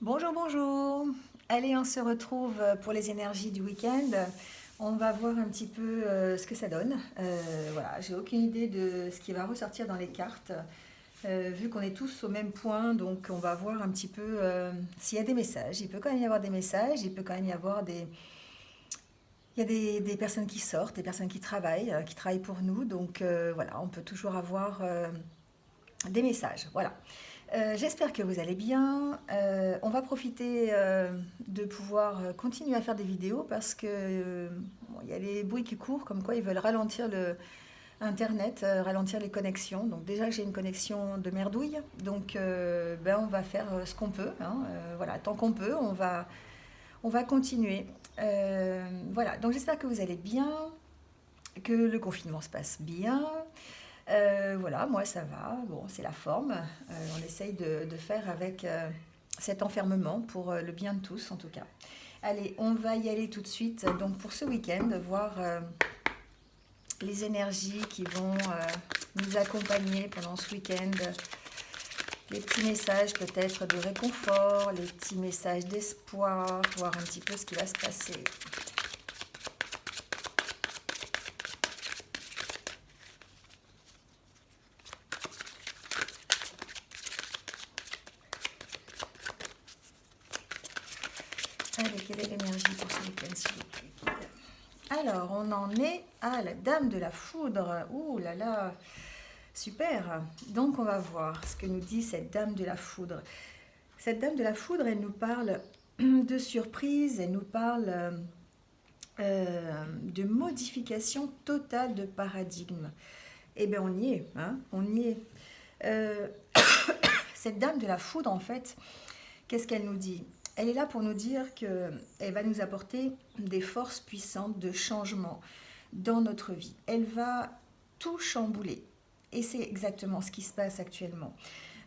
Bonjour, bonjour. Allez, on se retrouve pour les énergies du week-end. On va voir un petit peu ce que ça donne. Voilà, j'ai aucune idée de ce qui va ressortir dans les cartes. Vu qu'on est tous au même point, donc on va voir un petit peu s'il y a des messages. Il peut quand même y avoir des messages, il peut quand même y avoir des... Il y a des personnes qui sortent, des personnes qui travaillent pour nous. Donc voilà, on peut toujours avoir des messages. Voilà. J'espère que vous allez bien. On va profiter de pouvoir continuer à faire des vidéos parce que bon, il y a les bruits qui courent comme quoi ils veulent ralentir le Internet, ralentir les connexions. Donc déjà j'ai une connexion de merdouille, donc on va faire ce qu'on peut, hein. Voilà, tant qu'on peut, on va continuer. Voilà, donc j'espère que vous allez bien, que le confinement se passe bien. Voilà, moi ça va. Bon, c'est la forme. On essaye de faire avec cet enfermement pour le bien de tous en tout cas. Allez, on va y aller tout de suite. Donc pour ce week-end, voir les énergies qui vont nous accompagner pendant ce week-end. Les petits messages peut-être de réconfort, les petits messages d'espoir, voir un petit peu ce qui va se passer. Allez, quelle est l'énergie pour ce week-end s'il vous plaît? Alors, on en est à la Dame de la Foudre. Ouh là là, super. Donc, on va voir ce que nous dit cette Dame de la Foudre. Cette Dame de la Foudre, elle nous parle de surprise, elle nous parle de modification totale de paradigme. Eh bien, on y est, hein, on y est. Euh, cette Dame de la Foudre, en fait, qu'est-ce qu'elle nous dit? Elle est là pour nous dire qu'elle va nous apporter des forces puissantes de changement dans notre vie. Elle va tout chambouler. Et c'est exactement ce qui se passe actuellement.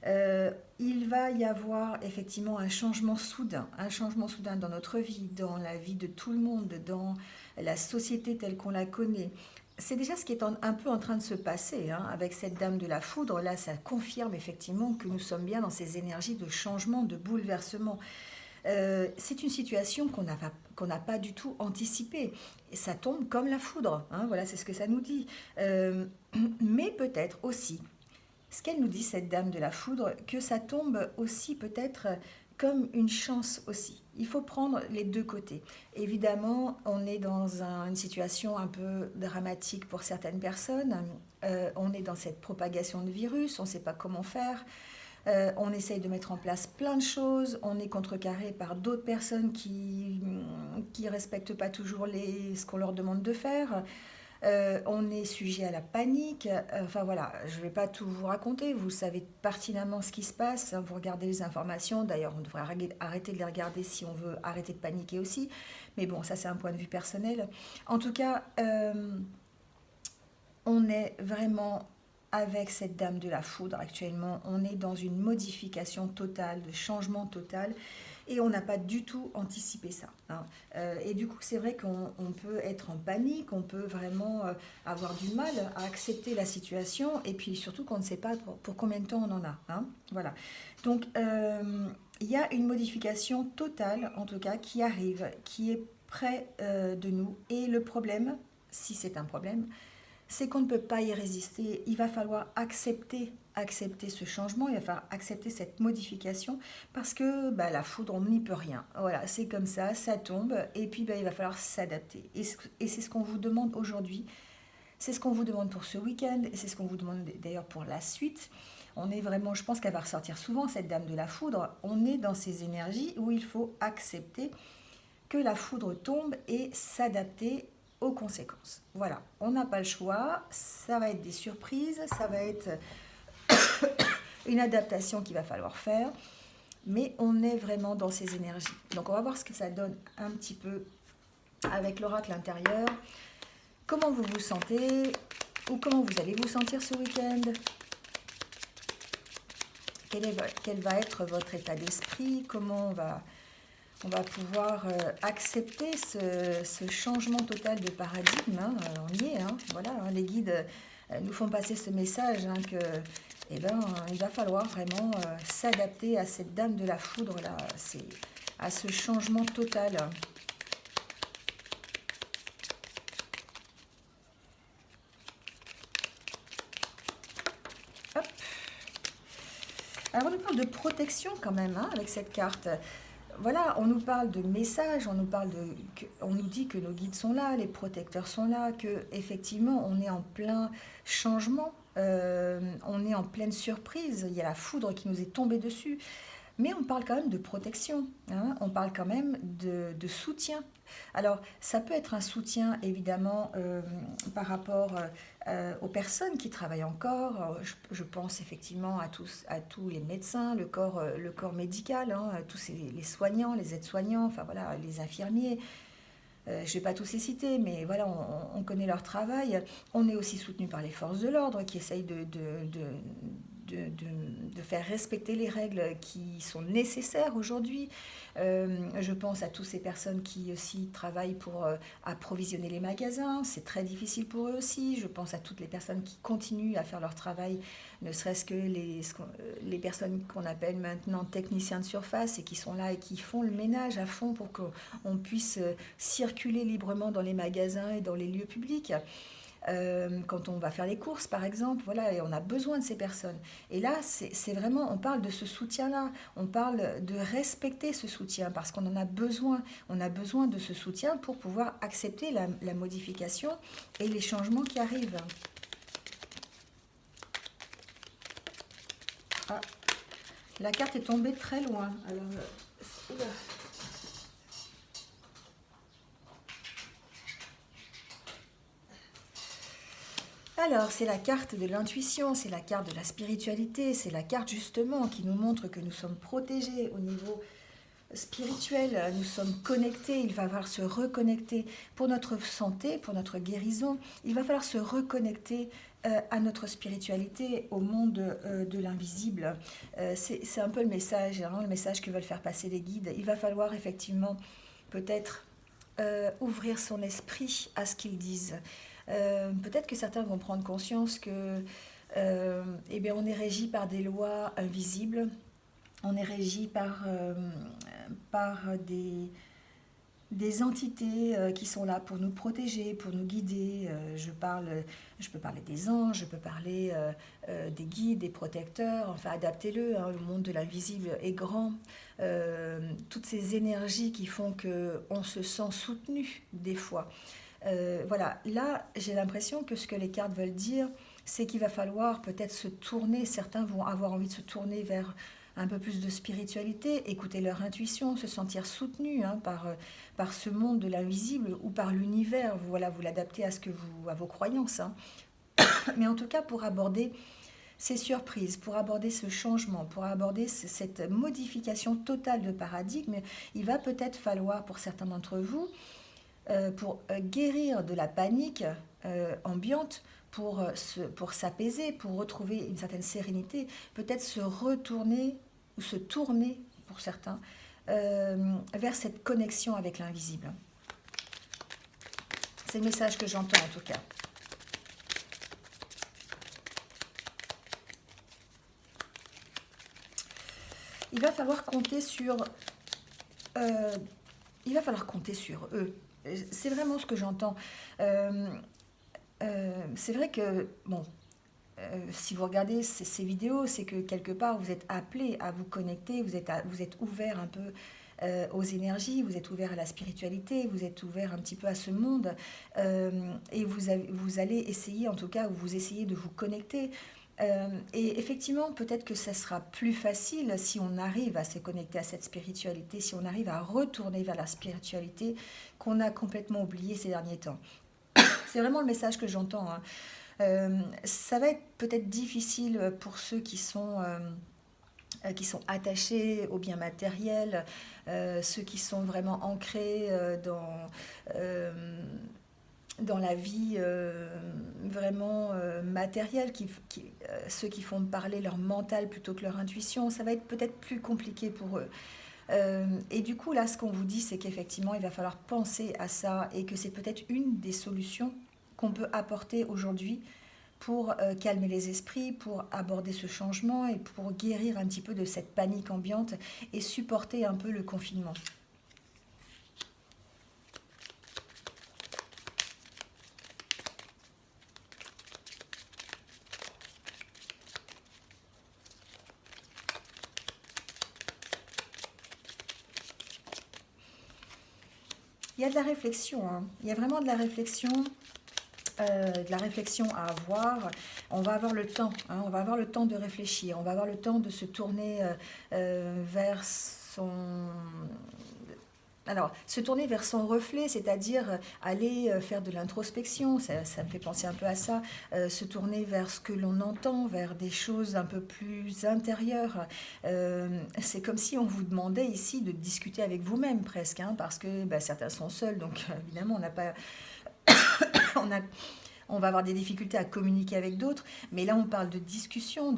Il va y avoir effectivement un changement soudain dans notre vie, dans la vie de tout le monde, dans la société telle qu'on la connaît. C'est déjà ce qui est un peu en train de se passer, hein, avec cette Dame de la Foudre. Là, ça confirme effectivement que nous sommes bien dans ces énergies de changement, de bouleversement. C'est une situation qu'on n'a pas du tout anticipée. Et ça tombe comme la foudre, hein, voilà, c'est ce que ça nous dit. Mais peut-être aussi, ce qu'elle nous dit, cette Dame de la Foudre, que ça tombe aussi peut-être comme une chance aussi. Il faut prendre les deux côtés. Évidemment, on est dans une situation un peu dramatique pour certaines personnes. On est dans cette propagation de virus, on ne sait pas comment faire. On essaye de mettre en place plein de choses, on est contrecarré par d'autres personnes qui respectent pas toujours ce qu'on leur demande de faire. On est sujet à la panique. Enfin voilà, je ne vais pas tout vous raconter, vous savez pertinemment ce qui se passe, hein, vous regardez les informations, d'ailleurs on devrait arrêter de les regarder si on veut arrêter de paniquer aussi, mais bon, ça c'est un point de vue personnel. En tout cas, on est vraiment avec cette Dame de la Foudre actuellement. On est dans une modification totale, de changement total, et on n'a pas du tout anticipé ça, hein. Et du coup, c'est vrai qu'on peut être en panique, on peut vraiment avoir du mal à accepter la situation, et puis surtout qu'on ne sait pas pour combien de temps on en a, hein. Voilà. Donc, il y a une modification totale, en tout cas, qui arrive, qui est près de nous. Et le problème, si c'est un problème, c'est qu'on ne peut pas y résister. Il va falloir accepter ce changement, il va falloir accepter cette modification parce que la foudre, on n'y peut rien. Voilà, c'est comme ça tombe et puis il va falloir s'adapter. Et c'est ce qu'on vous demande aujourd'hui, c'est ce qu'on vous demande pour ce week-end et c'est ce qu'on vous demande d'ailleurs pour la suite. On est vraiment, je pense qu'elle va ressortir souvent, cette Dame de la Foudre. On est dans ces énergies où il faut accepter que la foudre tombe et s'adapter aux conséquences. Voilà, on n'a pas le choix, ça va être des surprises, ça va être une adaptation qu'il va falloir faire, mais on est vraiment dans ces énergies. Donc on va voir ce que ça donne un petit peu avec l'oracle intérieur. Comment vous vous sentez ou comment vous allez vous sentir ce week-end? Quel va être votre état d'esprit? Comment on va pouvoir accepter ce changement total de paradigme, hein, on y est, hein, voilà, hein, les guides nous font passer ce message, hein, que eh ben, il va falloir vraiment s'adapter à cette dame de la foudre, là, à ce changement total. Hop. Alors, on nous parle de protection quand même, hein, avec cette carte. Voilà, on nous parle de messages, on nous dit que nos guides sont là, les protecteurs sont là, que effectivement on est en plein changement, on est en pleine surprise, il y a la foudre qui nous est tombée dessus. Mais on parle quand même de protection, hein, on parle quand même de soutien. Alors, ça peut être un soutien, évidemment, par rapport aux personnes qui travaillent encore. Je pense effectivement à tous les médecins, le corps médical, hein, les soignants, les aides-soignants, enfin voilà, les infirmiers. Je ne vais pas tous les citer, mais voilà, on connaît leur travail. On est aussi soutenu par les forces de l'ordre qui essayent de faire respecter les règles qui sont nécessaires aujourd'hui. Je pense à toutes ces personnes qui aussi travaillent pour approvisionner les magasins. C'est très difficile pour eux aussi. Je pense à toutes les personnes qui continuent à faire leur travail, ne serait-ce que les personnes qu'on appelle maintenant techniciens de surface et qui sont là et qui font le ménage à fond pour qu'on puisse circuler librement dans les magasins et dans les lieux publics. Quand on va faire les courses par exemple, voilà, et on a besoin de ces personnes. Et là, c'est vraiment, on parle de ce soutien-là, on parle de respecter ce soutien parce qu'on en a besoin. On a besoin de ce soutien pour pouvoir accepter la modification et les changements qui arrivent. Ah, la carte est tombée très loin. Alors, oula. Alors, c'est la carte de l'intuition, c'est la carte de la spiritualité, c'est la carte justement qui nous montre que nous sommes protégés au niveau spirituel, nous sommes connectés, il va falloir se reconnecter pour notre santé, pour notre guérison, il va falloir se reconnecter à notre spiritualité, au monde de l'invisible. C'est un peu le message, hein, le message que veulent faire passer les guides. Il va falloir effectivement peut-être ouvrir son esprit à ce qu'ils disent. Peut-être que certains vont prendre conscience que eh bien, on est régi par des lois invisibles, on est régi par des entités qui sont là pour nous protéger, pour nous guider. Je peux parler des anges, je peux parler des guides, des protecteurs, enfin adaptez-le, hein, le monde de l'invisible est grand. Toutes ces énergies qui font qu'on se sent soutenu des fois. Voilà, là j'ai l'impression que ce que les cartes veulent dire, c'est qu'il va falloir peut-être se tourner, certains vont avoir envie de se tourner vers un peu plus de spiritualité, écouter leur intuition, se sentir soutenu, hein, par ce monde de l'invisible ou par l'univers. Voilà, vous l'adaptez à vos croyances, hein. Mais en tout cas, pour aborder ces surprises, pour aborder ce changement, pour aborder cette modification totale de paradigme, il va peut-être falloir pour certains d'entre vous, pour guérir de la panique ambiante, pour s'apaiser, pour retrouver une certaine sérénité, peut-être se retourner ou se tourner, pour certains, vers cette connexion avec l'invisible. C'est le message que j'entends en tout cas. Il va falloir compter sur eux. C'est vraiment ce que j'entends. C'est vrai que, bon, si vous regardez ces vidéos, c'est que quelque part, vous êtes appelé à vous connecter, vous êtes ouvert un peu aux énergies, vous êtes ouvert à la spiritualité, vous êtes ouvert un petit peu à ce monde, et vous allez essayer, en tout cas, ou vous essayez de vous connecter. Et effectivement, peut-être que ça sera plus facile si on arrive à se connecter à cette spiritualité, si on arrive à retourner vers la spiritualité qu'on a complètement oubliée ces derniers temps. C'est vraiment le message que j'entends, hein. Ça va être peut-être difficile pour ceux qui sont attachés aux biens matériels, ceux qui sont vraiment ancrés dans la vie vraiment matérielle, ceux qui font parler leur mental plutôt que leur intuition, ça va être peut-être plus compliqué pour eux. Et du coup, là, ce qu'on vous dit, c'est qu'effectivement, il va falloir penser à ça et que c'est peut-être une des solutions qu'on peut apporter aujourd'hui pour calmer les esprits, pour aborder ce changement et pour guérir un petit peu de cette panique ambiante et supporter un peu le confinement. Il y a de la réflexion, hein. Il y a vraiment de la réflexion. De la réflexion à avoir, on va avoir le temps, hein, on va avoir le temps de réfléchir, on va avoir le temps de se tourner vers son... Alors, se tourner vers son reflet, c'est-à-dire aller faire de l'introspection, ça me fait penser un peu à ça, se tourner vers ce que l'on entend, vers des choses un peu plus intérieures. C'est comme si on vous demandait ici de discuter avec vous-même presque, hein, parce que bah, certains sont seuls, donc évidemment on n'a pas... on a on va avoir des difficultés à communiquer avec d'autres, mais là on parle de discussion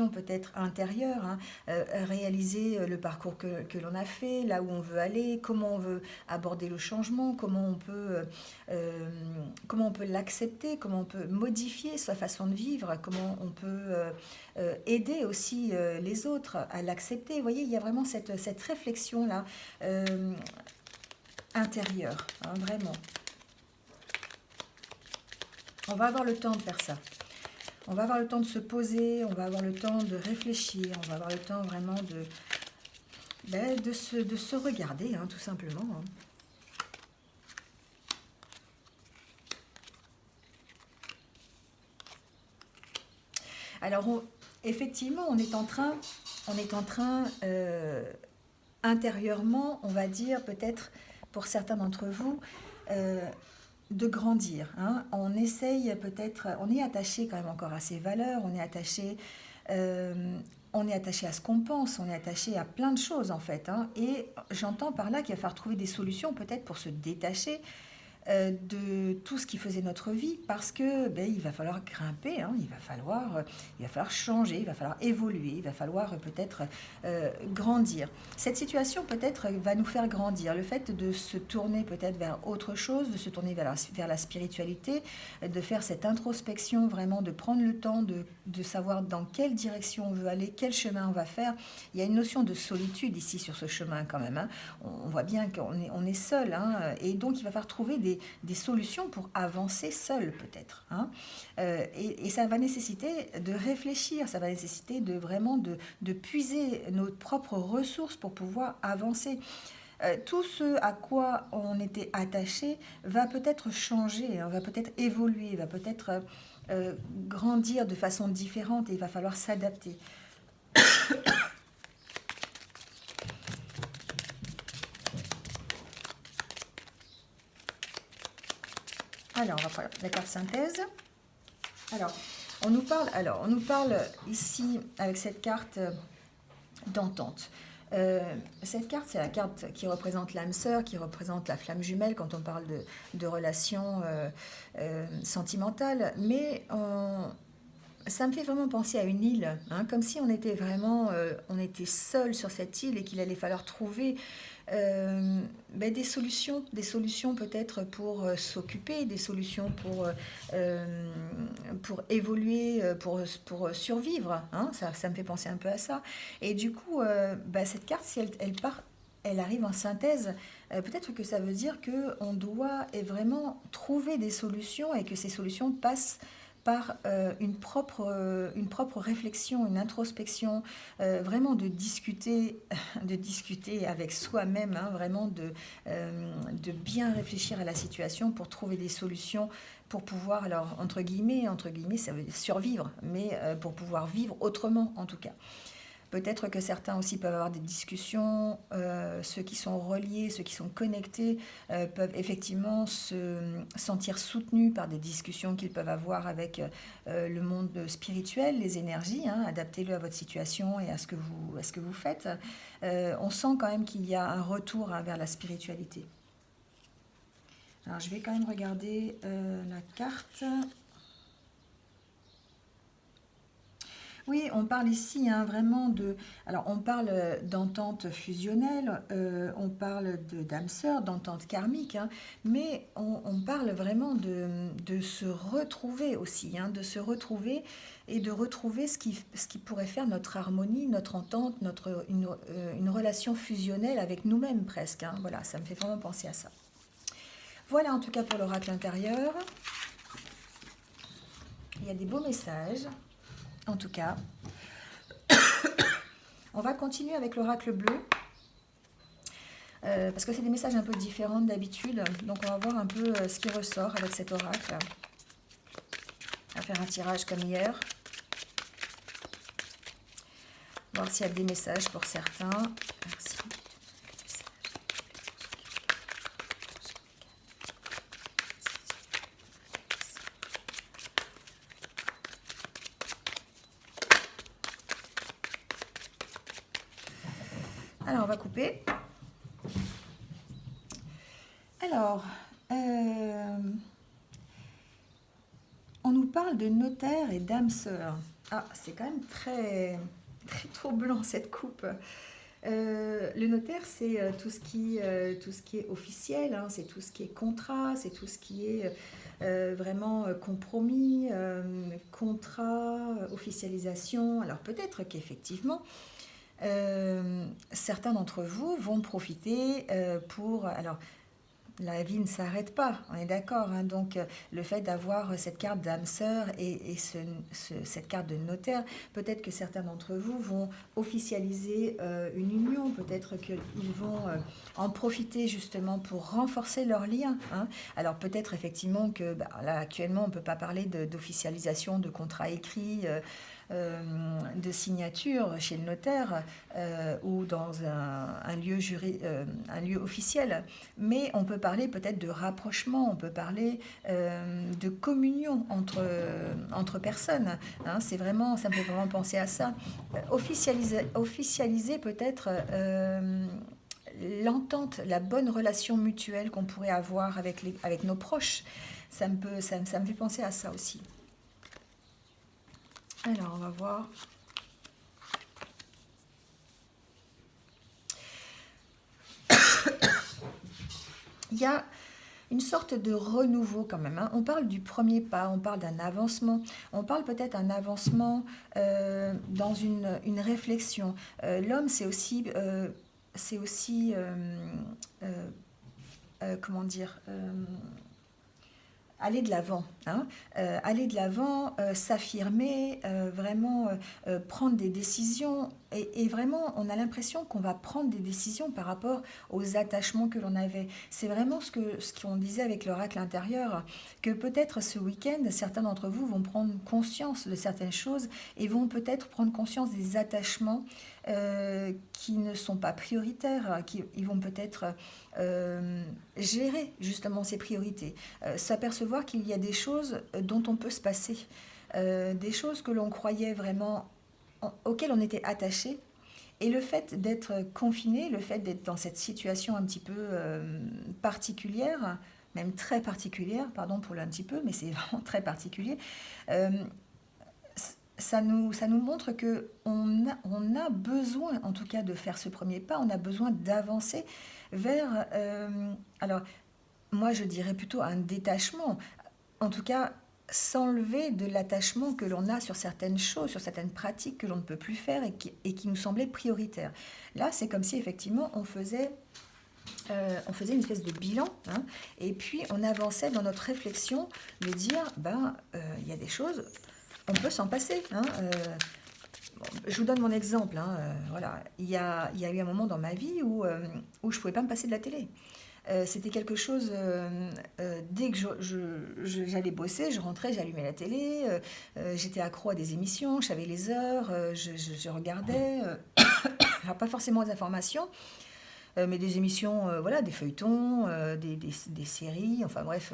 peut-être intérieure, hein, réaliser le parcours que l'on a fait, là où on veut aller, comment on veut aborder le changement, comment on peut l'accepter, comment on peut modifier sa façon de vivre, comment on peut aider aussi les autres à l'accepter. Vous voyez, il y a vraiment cette réflexion-là intérieure, hein, vraiment. On va avoir le temps de faire ça. On va avoir le temps de se poser, on va avoir le temps de réfléchir, on va avoir le temps vraiment de se regarder, hein, tout simplement. Hein. Alors, effectivement, on est en train intérieurement, on va dire peut-être pour certains d'entre vous, de grandir. Hein. On essaye peut-être, on est attaché quand même encore à ses valeurs, on est attaché à ce qu'on pense, on est attaché à plein de choses en fait. Hein. Et j'entends par là qu'il va falloir trouver des solutions peut-être pour se détacher de tout ce qui faisait notre vie parce que il va falloir grimper, hein, il va falloir changer, il va falloir évoluer, il va falloir peut-être grandir. Cette situation peut-être va nous faire grandir. Le fait de se tourner peut-être vers autre chose, de se tourner vers la spiritualité, de faire cette introspection, vraiment de prendre le temps de savoir dans quelle direction on veut aller, quel chemin on va faire. Il y a une notion de solitude ici sur ce chemin quand même. Hein. On voit bien qu'on est seul, hein, et donc il va falloir trouver des solutions pour avancer seul peut-être. Hein. Et ça va nécessiter de réfléchir, ça va nécessiter vraiment de puiser nos propres ressources pour pouvoir avancer. Tout ce à quoi on était attaché va peut-être changer, hein, va peut-être évoluer, va peut-être grandir de façon différente et il va falloir s'adapter. Alors, on va faire la carte synthèse. Alors, on nous parle ici avec cette carte d'entente. Cette carte, c'est la carte qui représente l'âme sœur, qui représente la flamme jumelle quand on parle de relations sentimentales. Mais ça me fait vraiment penser à une île, hein, comme si on était vraiment, on était seul sur cette île et qu'il allait falloir trouver des solutions peut-être pour s'occuper, des solutions pour évoluer, pour survivre. Hein, ça me fait penser un peu à ça. Et du coup, cette carte, si elle arrive en synthèse, peut-être que ça veut dire qu'on doit vraiment trouver des solutions et que ces solutions passent par une propre réflexion, une introspection, vraiment de discuter avec soi-même, hein, vraiment de bien réfléchir à la situation pour trouver des solutions pour pouvoir, alors entre guillemets, ça veut dire survivre, mais pour pouvoir vivre autrement en tout cas. Peut-être que certains aussi peuvent avoir des discussions, ceux qui sont reliés, ceux qui sont connectés peuvent effectivement se sentir soutenus par des discussions qu'ils peuvent avoir avec le monde spirituel, les énergies, hein, adaptez-le à votre situation et à ce que vous faites. On sent quand même qu'il y a un retour, hein, vers la spiritualité. Alors je vais quand même regarder la carte. Oui, on parle ici hein, vraiment de... Alors, on parle d'entente fusionnelle, on parle de d'âme sœur, d'entente karmique, hein, mais on parle vraiment de se retrouver aussi, hein, de se retrouver et de retrouver ce qui pourrait faire notre harmonie, notre entente, une relation fusionnelle avec nous-mêmes presque, hein. Voilà, ça me fait vraiment penser à ça. Voilà en tout cas pour l'oracle intérieur. Il y a des beaux messages, en tout cas. On va continuer avec l'oracle bleu, parce que c'est des messages un peu différents d'habitude. Donc on va voir un peu ce qui ressort avec cet oracle. On va faire un tirage comme hier. Voir s'il y a des messages pour certains. Merci. Alors on va couper. Alors, on nous parle de notaire et d'âme sœur. Ah, c'est quand même très, très troublant cette coupe. Le notaire, c'est tout ce qui est officiel, hein, c'est tout ce qui est contrat, c'est tout ce qui est vraiment compromis, contrat, officialisation. Alors peut-être qu'effectivement, certains d'entre vous vont profiter pour... Alors, la vie ne s'arrête pas, on est d'accord, hein. Donc le fait d'avoir cette carte d'âme sœur et cette carte de notaire, peut-être que certains d'entre vous vont officialiser une union, peut-être qu'ils vont en profiter justement pour renforcer leur lien, hein. Alors peut-être effectivement que là actuellement on ne peut pas parler d'officialisation de contrat écrit, de signature chez le notaire ou dans un lieu officiel, mais on peut parler peut-être de rapprochement, on peut parler de communion entre personnes, hein. C'est vraiment, ça me fait vraiment penser à ça. Officialiser peut-être l'entente, la bonne relation mutuelle qu'on pourrait avoir avec nos proches. Ça me fait penser à ça aussi. Alors, on va voir. Il y a une sorte de renouveau quand même, hein. On parle du premier pas, on parle d'un avancement, on parle peut-être d'un avancement dans une réflexion. L'homme, c'est aussi, comment dire, aller de l'avant, hein. Aller de l'avant, s'affirmer, vraiment prendre des décisions. Et vraiment, on a l'impression qu'on va prendre des décisions par rapport aux attachements que l'on avait. C'est vraiment ce qu'on disait avec l'oracle intérieur, que peut-être ce week-end, certains d'entre vous vont prendre conscience de certaines choses et vont peut-être prendre conscience des attachements qui ne sont pas prioritaires, ils vont peut-être gérer justement ces priorités, s'apercevoir qu'il y a des choses dont on peut se passer, des choses que l'on croyait vraiment, auxquelles on était attaché. Et le fait d'être confiné, le fait d'être dans cette situation un petit peu particulière, même très particulière, pardon pour le un petit peu, mais c'est vraiment très particulier, euh, ça nous montre on a besoin, en tout cas, de faire ce premier pas, on a besoin d'avancer vers, alors, moi je dirais plutôt un détachement, en tout cas, s'enlever de l'attachement que l'on a sur certaines choses, sur certaines pratiques que l'on ne peut plus faire et qui nous semblaient prioritaires. Là, c'est comme si effectivement on faisait une espèce de bilan, hein, et puis on avançait dans notre réflexion de dire, il y a des choses, on peut s'en passer, hein. Je vous donne mon exemple, hein, voilà. Il y a eu un moment dans ma vie où je ne pouvais pas me passer de la télé. C'était quelque chose, dès que j'allais bosser, je rentrais, j'allumais la télé, j'étais accro à des émissions, je savais les heures, je regardais, alors pas forcément des informations, mais des émissions, voilà, des feuilletons, des séries, enfin bref,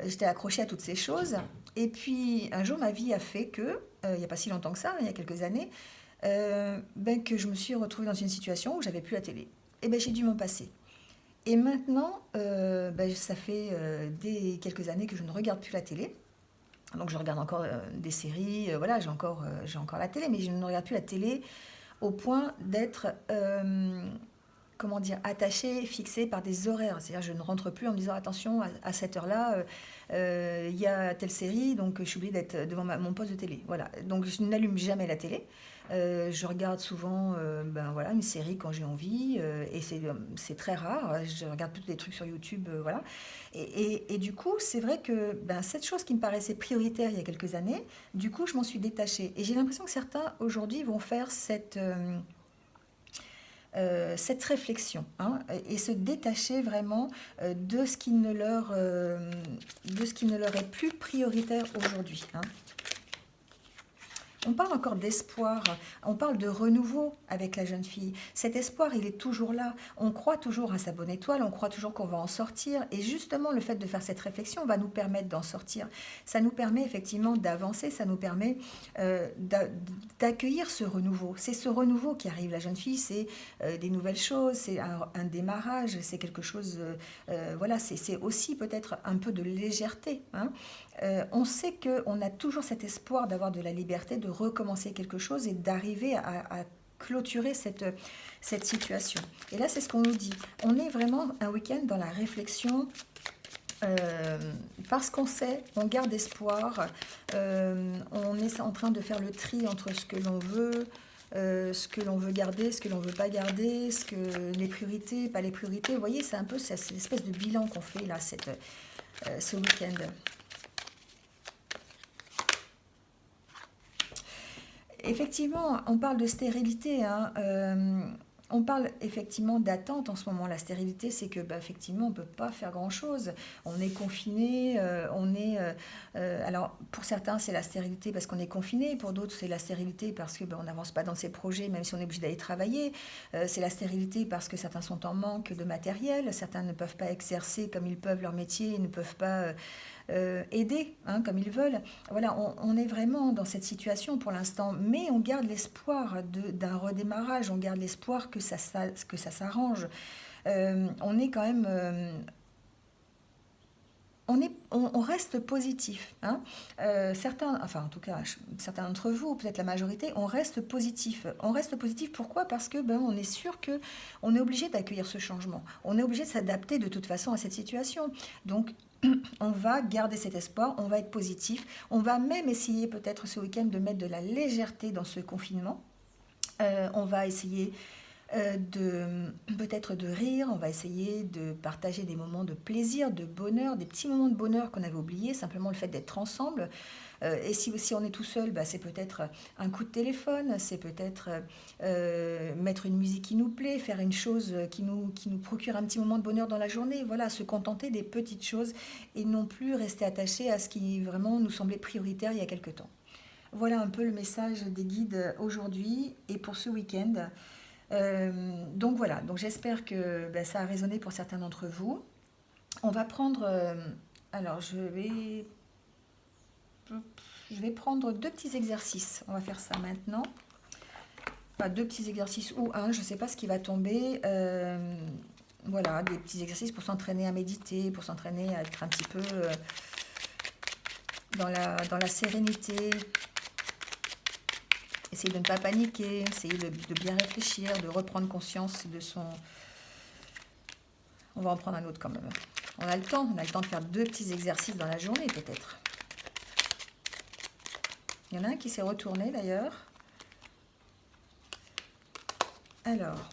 j'étais accrochée à toutes ces choses. Et puis un jour, ma vie a fait que, il n'y a pas si longtemps que ça, il y a quelques années, que je me suis retrouvée dans une situation où j'avais plus la télé. Et j'ai dû m'en passer. Et maintenant, ça fait quelques années que je ne regarde plus la télé. Donc je regarde encore des séries, voilà, j'ai encore la télé, mais je ne regarde plus la télé au point d'être, comment dire, attachée, fixée par des horaires. C'est-à-dire je ne rentre plus en me disant attention, à cette heure-là, il y a telle série, donc je suis obligée d'être devant mon poste de télé. Voilà, donc je n'allume jamais la télé. Je regarde souvent ben, voilà, une série quand j'ai envie, et c'est très rare. Je regarde plutôt des trucs sur YouTube, voilà. Et du coup, c'est vrai que ben, cette chose qui me paraissait prioritaire il y a quelques années, du coup, je m'en suis détachée. Et j'ai l'impression que certains aujourd'hui vont faire cette réflexion, hein, et se détacher vraiment de ce qui ne leur est plus prioritaire aujourd'hui, hein. On parle encore d'espoir, on parle de renouveau avec la jeune fille. Cet espoir, il est toujours là. On croit toujours à sa bonne étoile, on croit toujours qu'on va en sortir. Et justement, le fait de faire cette réflexion va nous permettre d'en sortir. Ça nous permet effectivement d'avancer, ça nous permet d'accueillir ce renouveau. C'est ce renouveau qui arrive. La jeune fille, c'est des nouvelles choses, c'est un démarrage, c'est quelque chose... voilà, c'est aussi peut-être un peu de légèreté, hein. On sait qu'on a toujours cet espoir d'avoir de la liberté, de recommencer quelque chose et d'arriver à clôturer cette situation. Et là, c'est ce qu'on nous dit. On est vraiment un week-end dans la réflexion, parce qu'on sait, on garde espoir, on est en train de faire le tri entre ce que l'on veut, ce que l'on veut garder, ce que l'on ne veut pas garder, les priorités, pas les priorités. Vous voyez, c'est un peu cette espèce de bilan qu'on fait là, ce week-end. Effectivement, on parle de stérilité, hein. On parle effectivement d'attente en ce moment. La stérilité, c'est que bah, effectivement, on ne peut pas faire grand-chose. On est confiné, alors, pour certains, c'est la stérilité parce qu'on est confiné. Pour d'autres, c'est la stérilité parce que bah, on n'avance pas dans ses projets, même si on est obligé d'aller travailler. C'est la stérilité parce que certains sont en manque de matériel. Certains ne peuvent pas exercer comme ils peuvent leur métier, ne peuvent pas aider, hein, comme ils veulent. Voilà, on est vraiment dans cette situation pour l'instant, mais on garde l'espoir d'un redémarrage, on garde l'espoir que ça s'arrange. On est quand même... on reste positif, hein. Certains, enfin en tout cas certains d'entre vous, peut-être la majorité, on reste positif. On reste positif pourquoi? Parce que ben, on est sûr que on est obligé d'accueillir ce changement. On est obligé de s'adapter de toute façon à cette situation. Donc on va garder cet espoir, on va être positif. On va même essayer peut-être ce week-end de mettre de la légèreté dans ce confinement. On va essayer peut-être de rire, on va essayer de partager des moments de plaisir, de bonheur, des petits moments de bonheur qu'on avait oubliés, simplement le fait d'être ensemble. Et si aussi on est tout seul, bah, c'est peut-être un coup de téléphone, c'est peut-être mettre une musique qui nous plaît, faire une chose qui nous procure un petit moment de bonheur dans la journée. Voilà, se contenter des petites choses et non plus rester attaché à ce qui vraiment nous semblait prioritaire il y a quelque temps. Voilà un peu le message des guides aujourd'hui et pour ce week-end. Donc voilà, donc j'espère que ben, ça a résonné pour certains d'entre vous. On va prendre... alors je vais prendre deux petits exercices. On va faire ça maintenant. Enfin, deux petits exercices ou un, je ne sais pas ce qui va tomber. Voilà, des petits exercices pour s'entraîner à méditer, pour s'entraîner à être un petit peu dans la sérénité. Essayer de ne pas paniquer, essayer de bien réfléchir, de reprendre conscience de son... On va en prendre un autre quand même. On a le temps de faire deux petits exercices dans la journée peut-être. Il y en a un qui s'est retourné d'ailleurs. Alors,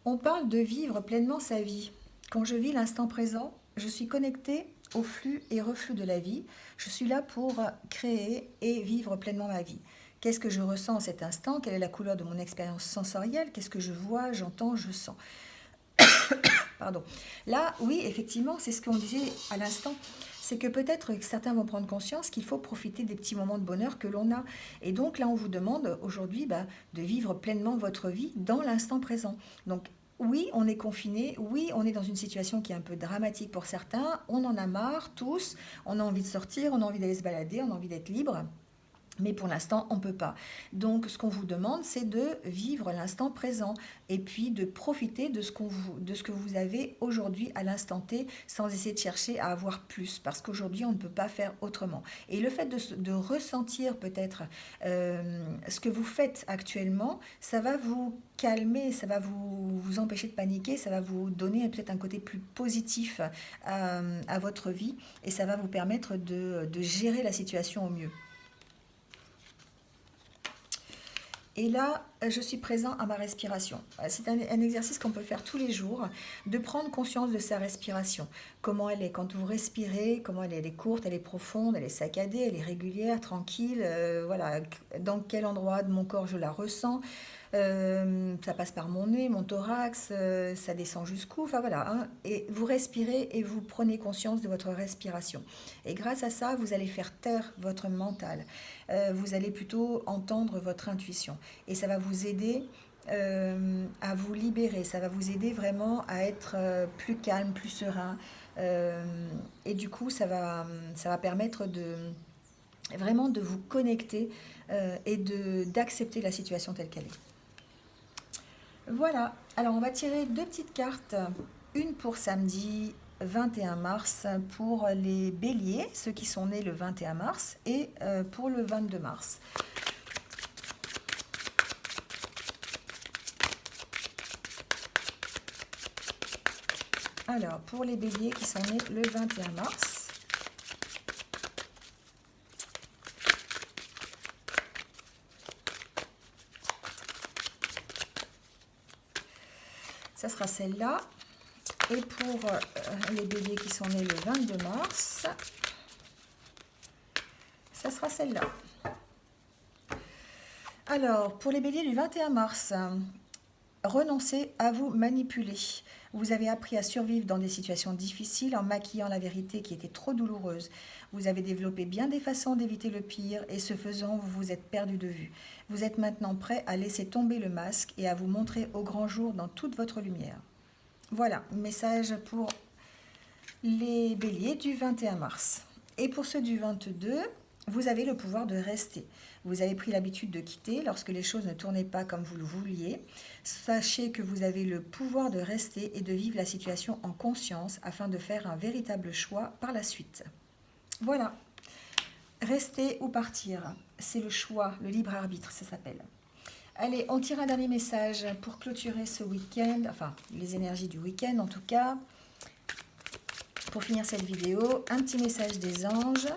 on parle de vivre pleinement sa vie. Quand je vis l'instant présent, je suis connectée au flux et reflux de la vie. Je suis là pour créer et vivre pleinement ma vie. Qu'est-ce que je ressens en cet instant? Quelle est la couleur de mon expérience sensorielle? Qu'est-ce que je vois, j'entends, je sens? Pardon. Là, oui, effectivement, c'est ce qu'on disait à l'instant. C'est que peut-être que certains vont prendre conscience qu'il faut profiter des petits moments de bonheur que l'on a. Et donc là, on vous demande aujourd'hui de vivre pleinement votre vie dans l'instant présent. Donc, oui, on est confiné, oui, on est dans une situation qui est un peu dramatique pour certains, on en a marre tous, on a envie de sortir, on a envie d'aller se balader, on a envie d'être libre. Mais pour l'instant, on ne peut pas. Donc, ce qu'on vous demande, c'est de vivre l'instant présent et puis de profiter de ce que vous avez aujourd'hui à l'instant T sans essayer de chercher à avoir plus. Parce qu'aujourd'hui, on ne peut pas faire autrement. Et le fait de ressentir peut-être ce que vous faites actuellement, ça va vous calmer, ça va vous empêcher de paniquer, ça va vous donner peut-être un côté plus positif à votre vie et ça va vous permettre de gérer la situation au mieux. Et là, je suis présent à ma respiration. C'est un exercice qu'on peut faire tous les jours, de prendre conscience de sa respiration. Comment elle est quand vous respirez, comment elle est courte, elle est profonde, elle est saccadée, elle est régulière, tranquille. Voilà, dans quel endroit de mon corps je la ressens. Ça passe par mon nez, mon thorax, ça descend jusqu'où, enfin voilà. Hein. Et vous respirez et vous prenez conscience de votre respiration. Et grâce à ça, vous allez faire taire votre mental. Vous allez plutôt entendre votre intuition. Et ça va vous aider à vous libérer. Ça va vous aider vraiment à être plus calme, plus serein. Et du coup, ça va permettre de vraiment de vous connecter et d'accepter la situation telle qu'elle est. Voilà, alors on va tirer deux petites cartes, une pour samedi 21 mars pour les béliers, ceux qui sont nés le 21 mars, et pour le 22 mars. Alors, pour les béliers qui sont nés le 21 mars, ça sera celle-là. Et pour les béliers qui sont nés le 22 mars, ça sera celle-là. Alors, pour les béliers du 21 mars, renoncez à vous manipuler. Vous avez appris à survivre dans des situations difficiles en maquillant la vérité qui était trop douloureuse. Vous avez développé bien des façons d'éviter le pire et ce faisant, vous vous êtes perdu de vue. Vous êtes maintenant prêt à laisser tomber le masque et à vous montrer au grand jour dans toute votre lumière. Voilà, message pour les béliers du 21 mars. Et pour ceux du 22, vous avez le pouvoir de rester. Vous avez pris l'habitude de quitter lorsque les choses ne tournaient pas comme vous le vouliez. Sachez que vous avez le pouvoir de rester et de vivre la situation en conscience afin de faire un véritable choix par la suite. Voilà. Rester ou partir, c'est le choix, le libre arbitre, ça s'appelle. Allez, on tire un dernier message pour clôturer ce week-end, enfin les énergies du week-end en tout cas. Pour finir cette vidéo, un petit message des anges,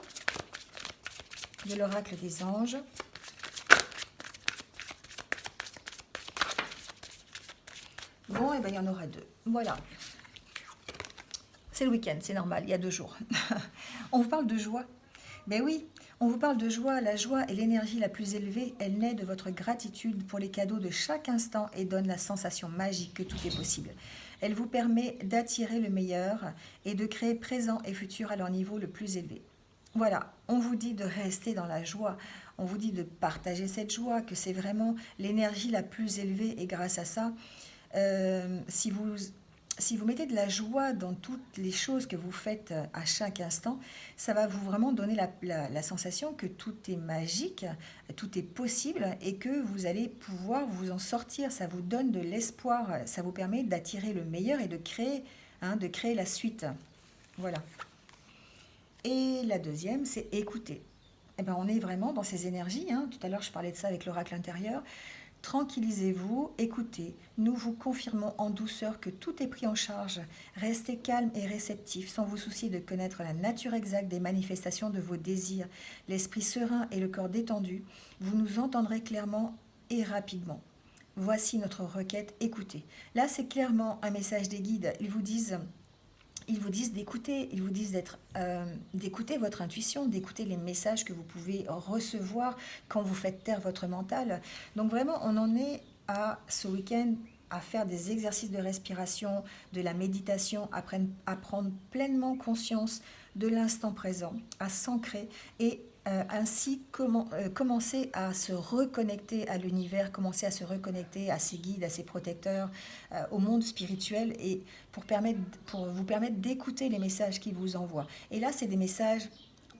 de l'oracle des anges. Bon, et bien il y en aura deux. Voilà. C'est le week-end, c'est normal, il y a 2 jours. On vous parle de joie. Ben oui, on vous parle de joie. La joie est l'énergie la plus élevée. Elle naît de votre gratitude pour les cadeaux de chaque instant et donne la sensation magique que tout est possible. Elle vous permet d'attirer le meilleur et de créer présent et futur à leur niveau le plus élevé. Voilà, on vous dit de rester dans la joie. On vous dit de partager cette joie, que c'est vraiment l'énergie la plus élevée et grâce à ça, si vous mettez de la joie dans toutes les choses que vous faites à chaque instant, ça va vous vraiment donner la sensation que tout est magique, tout est possible et que vous allez pouvoir vous en sortir. Ça vous donne de l'espoir, ça vous permet d'attirer le meilleur et de créer la suite. Voilà. Et la deuxième, c'est écouter. Eh ben, on est vraiment dans ces énergies. Tout à l'heure, je parlais de ça avec l'oracle intérieur. Tranquillisez-vous, écoutez. Nous vous confirmons en douceur que tout est pris en charge. Restez calme et réceptif, sans vous soucier de connaître la nature exacte des manifestations de vos désirs. L'esprit serein et le corps détendu, vous nous entendrez clairement et rapidement. Voici notre requête, écoutez. Là, c'est clairement un message des guides. Ils vous disent d'écouter, ils vous disent d'écouter votre intuition, d'écouter les messages que vous pouvez recevoir quand vous faites taire votre mental. Donc vraiment, on en est à ce week-end à faire des exercices de respiration, de la méditation, à prendre pleinement conscience de l'instant présent, à s'ancrer et ainsi commencer à se reconnecter à l'univers, commencer à se reconnecter à ses guides, à ses protecteurs, au monde spirituel et pour vous permettre d'écouter les messages qu'ils vous envoient. Et là, c'est des messages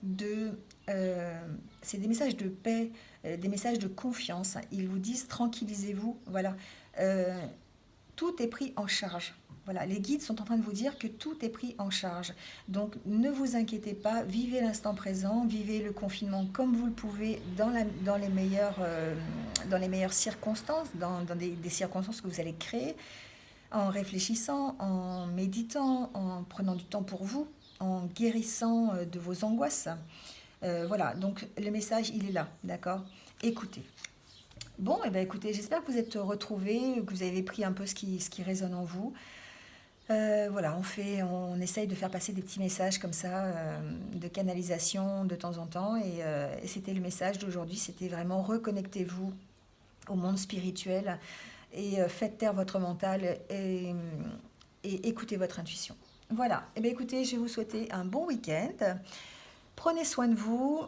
de c'est des messages de paix, des messages de confiance. Ils vous disent tranquillisez-vous, voilà. Euh, Tout est pris en charge. Voilà, les guides sont en train de vous dire que tout est pris en charge. Donc ne vous inquiétez pas, vivez l'instant présent, vivez le confinement comme vous le pouvez dans les meilleures circonstances, dans des circonstances que vous allez créer, en réfléchissant, en méditant, en prenant du temps pour vous, en guérissant de vos angoisses. Voilà, donc le message, il est là, d'accord. Écoutez. Bon, et ben écoutez, j'espère que vous êtes retrouvés, que vous avez pris un peu ce qui résonne en vous. Voilà, on essaye de faire passer des petits messages comme ça, de canalisation de temps en temps. Et c'était le message d'aujourd'hui, c'était vraiment reconnectez-vous au monde spirituel et faites taire votre mental et écoutez votre intuition. Voilà, et bien écoutez, je vais vous souhaiter un bon week-end. Prenez soin de vous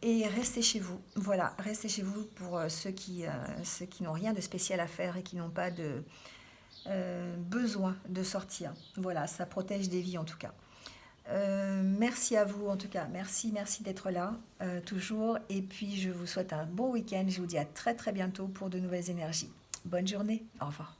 et restez chez vous. Voilà, restez chez vous pour ceux qui n'ont rien de spécial à faire et qui n'ont pas de besoin de sortir. Voilà, ça protège des vies en tout cas. Merci à vous en tout cas. Merci d'être là toujours. Et puis je vous souhaite un bon week-end. Je vous dis à très très bientôt pour de nouvelles énergies. Bonne journée. Au revoir.